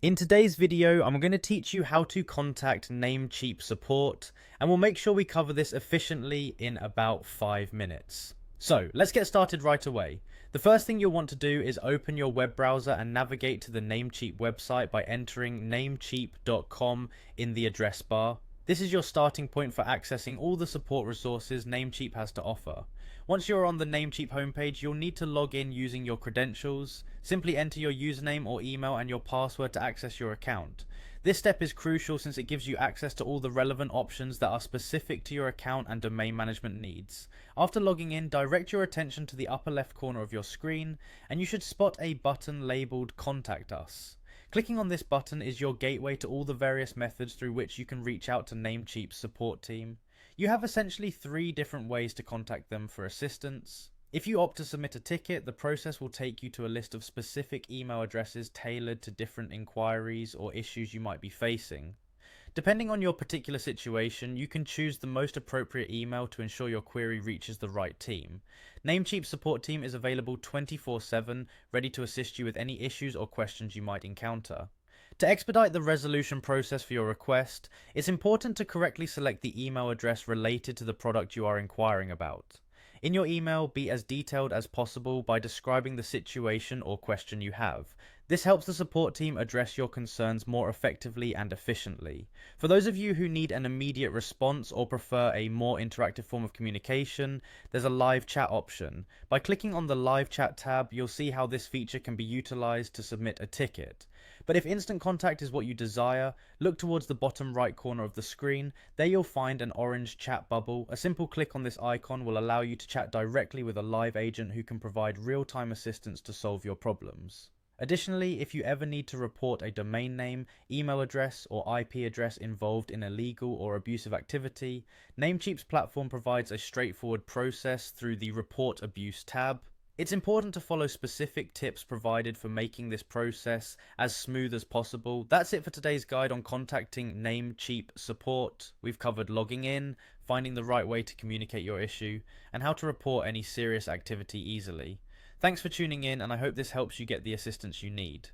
In today's video, I'm going to teach you how to contact Namecheap support, and we'll make sure we cover this efficiently in about 5 minutes. So, let's get started right away. The first thing you'll want to do is open your web browser and navigate to the Namecheap website by entering namecheap.com in the address bar. This is your starting point for accessing all the support resources Namecheap has to offer. Once you're on the Namecheap homepage, you'll need to log in using your credentials. Simply enter your username or email and your password to access your account. This step is crucial since it gives you access to all the relevant options that are specific to your account and domain management needs. After logging in, direct your attention to the upper left corner of your screen, and you should spot a button labeled Contact Us. Clicking on this button is your gateway to all the various methods through which you can reach out to Namecheap's support team. You have essentially 3 different ways to contact them for assistance. If you opt to submit a ticket, the process will take you to a list of specific email addresses tailored to different inquiries or issues you might be facing. Depending on your particular situation, you can choose the most appropriate email to ensure your query reaches the right team. Namecheap's support team is available 24/7, ready to assist you with any issues or questions you might encounter. To expedite the resolution process for your request, it's important to correctly select the email address related to the product you are inquiring about. In your email, be as detailed as possible by describing the situation or question you have. This helps the support team address your concerns more effectively and efficiently. For those of you who need an immediate response or prefer a more interactive form of communication, there's a live chat option. By clicking on the live chat tab, you'll see how this feature can be utilized to submit a ticket. But if instant contact is what you desire, look towards the bottom right corner of the screen. There you'll find an orange chat bubble. A simple click on this icon will allow you to chat directly with a live agent who can provide real-time assistance to solve your problems. Additionally, if you ever need to report a domain name, email address, or IP address involved in illegal or abusive activity, Namecheap's platform provides a straightforward process through the Report Abuse tab. It's important to follow specific tips provided for making this process as smooth as possible. That's it for today's guide on contacting Namecheap support. We've covered logging in, finding the right way to communicate your issue, and how to report any serious activity easily. Thanks for tuning in, and I hope this helps you get the assistance you need.